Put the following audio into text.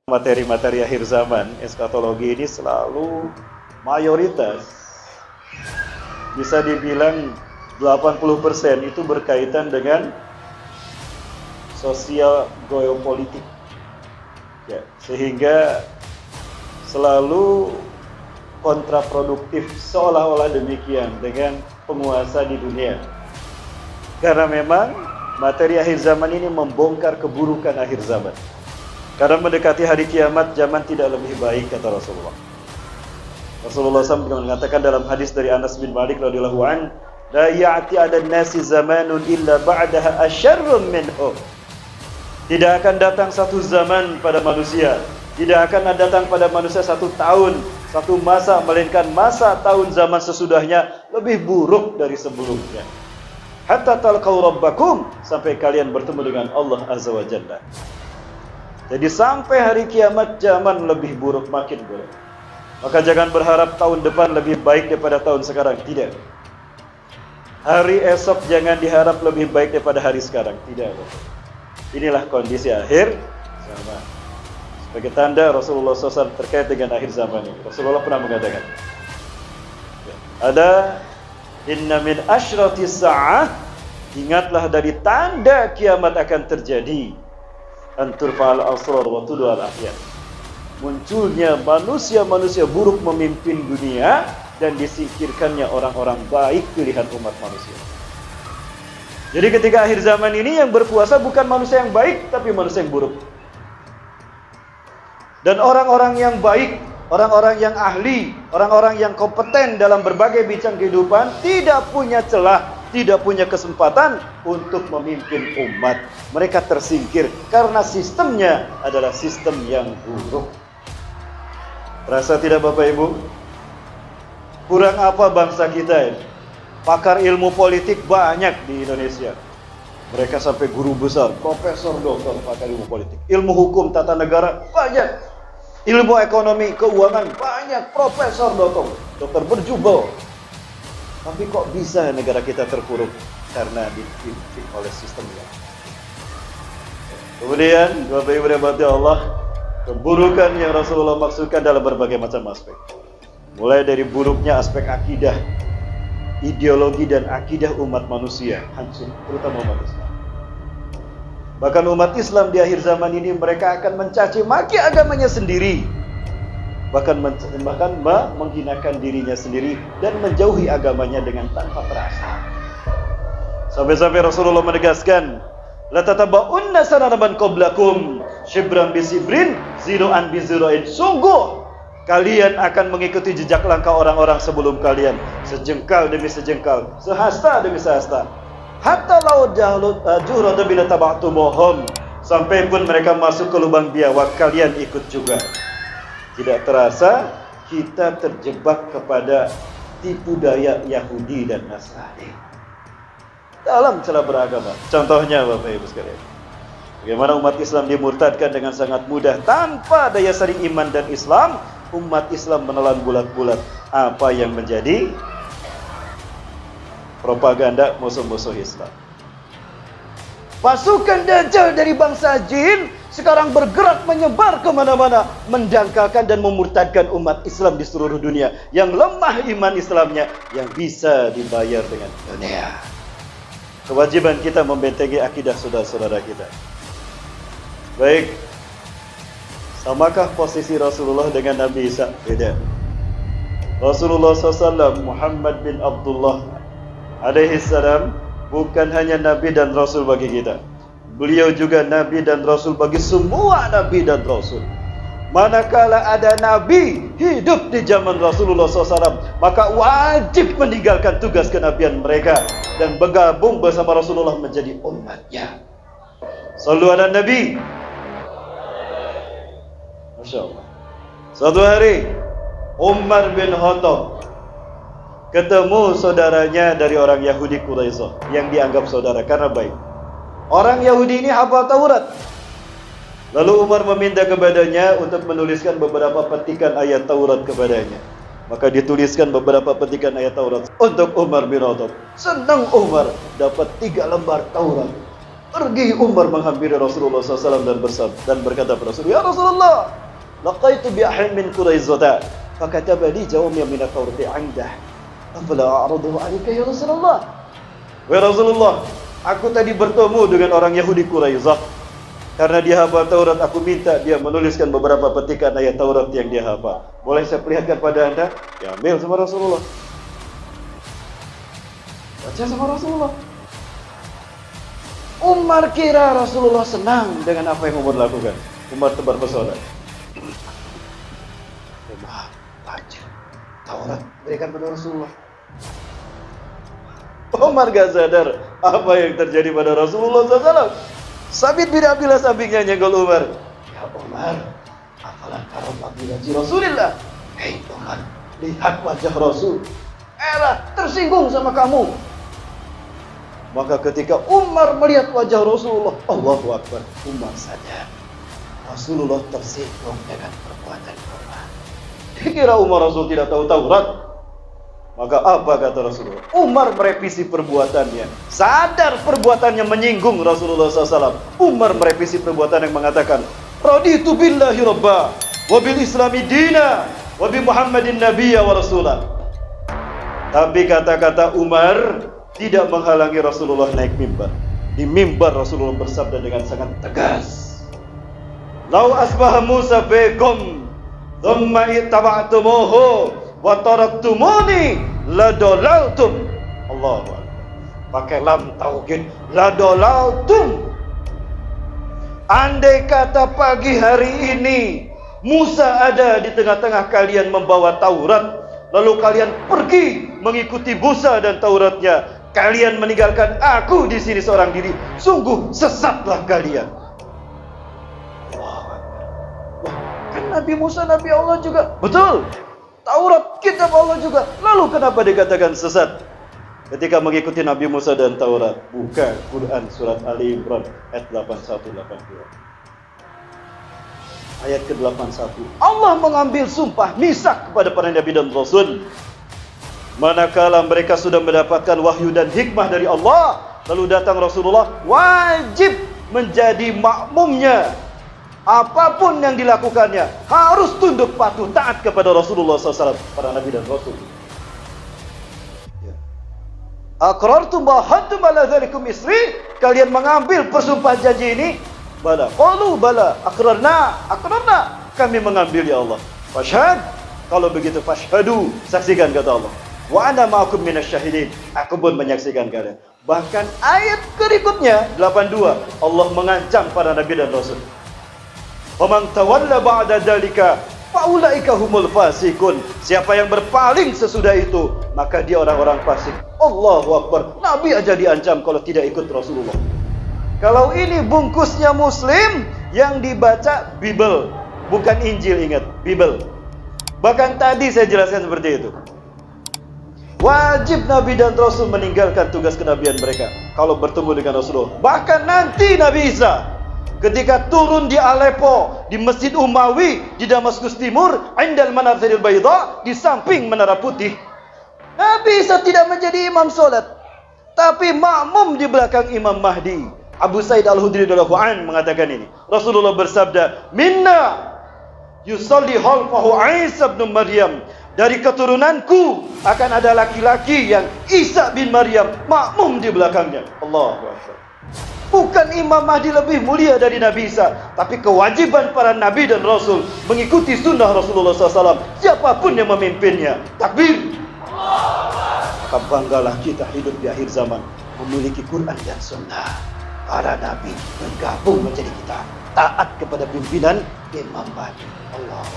Materi-materi akhir zaman, eskatologi ini selalu mayoritas, bisa dibilang 80% itu berkaitan dengan sosial geopolitik. Ya, sehingga selalu kontraproduktif seolah-olah demikian dengan penguasa di dunia. Karena memang materi akhir zaman ini membongkar keburukan akhir zaman. Karena mendekati hari kiamat, zaman tidak lebih baik, kata Rasulullah. Rasulullah SAW mengatakan dalam hadis dari Anas bin Malik radhiyallahu an, la ya'ti 'adan nasi zamanun illa ba'daha asyarrun minhu. Tidak akan datang satu zaman pada manusia, tidak akan datang pada manusia satu tahun, satu masa, melainkan masa tahun zaman sesudahnya lebih buruk dari sebelumnya. Hatta talqaw rabbakum, sampai kalian bertemu dengan Allah Azza wa Jalla. Jadi sampai hari kiamat zaman lebih buruk, makin buruk. Maka jangan berharap tahun depan lebih baik daripada tahun sekarang, tidak. Hari esok jangan diharap lebih baik daripada hari sekarang, tidak. Inilah kondisi akhir zaman. Sebagai tanda Rasulullah SAW terkait dengan akhir zaman ini, Rasulullah pernah mengatakan, ada inna min asyratis sa'ah, ingatlah dari tanda kiamat akan terjadi, antur fa'al asrar wa tudwal ahyar, munculnya manusia-manusia buruk memimpin dunia dan disingkirkannya orang-orang baik pilihan umat manusia. Jadi ketika akhir zaman ini yang berkuasa bukan manusia yang baik, tapi manusia yang buruk. Dan orang-orang yang baik, orang-orang yang ahli, orang-orang yang kompeten dalam berbagai bidang kehidupan tidak punya celah, tidak punya kesempatan untuk memimpin umat. Mereka tersingkir karena sistemnya adalah sistem yang buruk. Rasa tidak Bapak Ibu? Kurang apa bangsa kita ini? Pakar ilmu politik banyak di Indonesia. Mereka sampai guru besar, profesor, doktor, pakar ilmu politik. Ilmu hukum, tata negara banyak. Ilmu ekonomi, keuangan banyak, profesor, dokter berjubel. Tapi kok bisa negara kita terpuruk? Karena dipimpin oleh sistemnya. Kemudian, Bapak Ibu rahmati Allah, keburukan yang Rasulullah maksudkan dalam berbagai macam aspek. Mulai dari buruknya aspek akidah, ideologi dan akidah umat manusia hancur, terutama umat Islam. Bahkan umat Islam di akhir zaman ini mereka akan mencaci maki agamanya sendiri, bahkan menghinakan dirinya sendiri dan menjauhi agamanya dengan tanpa terasa. Sampai-sampai Rasulullah menegaskan, la tataba'unna sanana man qablakum shibran bi shibrin ziru'an bi ziru'in. Sungguh kalian akan mengikuti jejak langkah orang-orang sebelum kalian, sejengkal demi sejengkal, sehasta demi sehasta. Hatta law juhrata bila taba'tumuhum, sampai pun mereka masuk ke lubang biawak, kalian ikut juga. Tidak terasa kita terjebak kepada tipu daya Yahudi dan Nasrani dalam celah beragama. Contohnya Bapak Ibu sekalian, bagaimana umat Islam dimurtadkan dengan sangat mudah tanpa daya saring iman dan Islam. Umat Islam menelan bulat-bulat apa yang menjadi propaganda musuh-musuh Islam. Pasukan Dajjal dari bangsa jin sekarang bergerak menyebar kemana-mana, mendangkalkan dan memurtadkan umat Islam di seluruh dunia yang lemah iman Islamnya, yang bisa dibayar dengan dunia. Kewajiban kita membentengi akidah saudara-saudara kita. Baik, samakah posisi Rasulullah dengan Nabi Isa? Beda. Rasulullah SAW Muhammad bin Abdullah alaihi salam bukan hanya Nabi dan Rasul bagi kita. Beliau juga Nabi dan Rasul bagi semua Nabi dan Rasul. Manakala ada Nabi hidup di zaman Rasulullah SAW, maka wajib meninggalkan tugas kenabian mereka dan bergabung bersama Rasulullah menjadi umatnya. Sallu ala Nabi. Masya Allah. Suatu hari Umar bin Khattab ketemu saudaranya dari orang Yahudi Quraisy yang dianggap saudara karena baik. Orang Yahudi ini hafal Taurat. Lalu Umar meminta kepadanya untuk menuliskan beberapa petikan ayat Taurat kepadanya. Maka dituliskan beberapa petikan ayat Taurat untuk Umar bin Khattab. Senang Umar dapat 3 lembar Taurat. Pergi Umar menghampiri Rasulullah SAW dan berkata kepada Rasulullah, "Ya Rasulullah, laqaitu bi ahim min Quraizata, fakataba li jawamiyan min at-Taurati 'indah. Afala a'riduhu 'alayka ya Rasulullah?" Wahai Rasulullah, aku tadi bertemu dengan orang Yahudi Quraizah. Karena dia hafal Taurat, aku minta dia menuliskan beberapa petikan ayat Taurat yang dia hafal. Boleh saya perlihatkan pada anda? Ya, ambil sama Rasulullah. Baca sama Rasulullah. Umar kira Rasulullah senang dengan apa yang Umar lakukan. Umar tebar pesona. Umar baca Taurat, berikan pada Rasulullah. Umar gak sadar apa yang terjadi pada Rasulullah SAW. Sabit bin Abdillah sampingnya nyenggol Umar. Ya Umar, apalah karam abdi Rasulillah. Hei Umar, lihat wajah Rasul. Tersinggung sama kamu. Maka ketika Umar melihat wajah Rasulullah, Allahu Akbar, Umar sadar Rasulullah tersinggung dengan perbuatan Umar. Dikira Umar Rasul tidak tahu Taurat. Maka apa kata Rasulullah? Umar merevisi perbuatannya. Sadar perbuatannya menyinggung Rasulullah SAW. Umar merevisi perbuatan yang mengatakan, "Raditu billahi rabba, wa bil islami dina, wa bi Muhammadin nabiyya wa rasulah." Tapi kata-kata Umar tidak menghalangi Rasulullah naik mimbar. Di mimbar Rasulullah bersabda dengan sangat tegas, "Lau asbaha Musa fikum, thumma ittaba'tumuhu wa taraktumuni ladolaltum." Allahu Akbar. Pakai lam taukid, ladolaltum. Andai kata pagi hari ini Musa ada di tengah-tengah kalian membawa Taurat, lalu kalian pergi mengikuti Musa dan Tauratnya, kalian meninggalkan aku di sini seorang diri, sungguh sesatlah kalian. Allahu Akbar. Wah, kan Nabi Musa Nabi Allah juga. Betul. Taurat kitab Allah juga. Lalu kenapa dikatakan sesat? Ketika mengikuti Nabi Musa dan Taurat. Buka Quran surat Ali Imran ayat 81-82. Ayat ke-81. Allah mengambil sumpah misak kepada para nabi dan rasul. Manakala mereka sudah mendapatkan wahyu dan hikmah dari Allah, lalu datang Rasulullah, wajib menjadi makmumnya. Apapun yang dilakukannya harus tunduk patuh taat kepada Rasulullah SAW, para nabi dan rasul. Aqrartum wa hadtum ala dzalikum isri, kalian mengambil persumpah janji ini? Bala, qalu bala, aqrarna, kami mengambil ya Allah. Fashhad, kalau begitu fashhadu, saksikan kata Allah. Wa ana ma'akum minasyahidin, aku pun menyaksikan kalian. Bahkan ayat berikutnya 82, Allah mengancam para nabi dan rasul. Faman tawalla ba'da dzalika faulaika humul fasikun. Siapa yang berpaling sesudah itu, maka dia orang-orang fasik. Allahu Akbar. Nabi aja diancam kalau tidak ikut Rasulullah. Kalau ini bungkusnya Muslim, yang dibaca Bible, bukan Injil, ingat, Bible. Bahkan tadi saya jelaskan seperti itu. Wajib Nabi dan Rasul meninggalkan tugas kenabian mereka kalau bertemu dengan Rasulullah. Bahkan nanti Nabi Isa ketika turun di Aleppo, di Masjid Umawi, di Damaskus Timur, indal manazilil bayda, di samping menara putih, Nabi Isa tidak menjadi imam solat, tapi makmum di belakang Imam Mahdi. Abu Sa'id Al-Khudri radhiyallahu anhu mengatakan ini. Rasulullah bersabda, "Minna yusalli khalfahu Isa bin Maryam." Dari keturunanku akan ada laki-laki yang Isa bin Maryam makmum di belakangnya. Allahu Akbar. Bukan Imam Mahdi lebih mulia dari Nabi Isa, tapi kewajiban para nabi dan rasul mengikuti sunnah Rasulullah SAW, siapapun yang memimpinnya. Takbir. Maka banggalah kita hidup di akhir zaman memiliki Quran dan sunnah. Para nabi bergabung menjadi kita taat kepada pimpinan Imam Mahdi. Allah.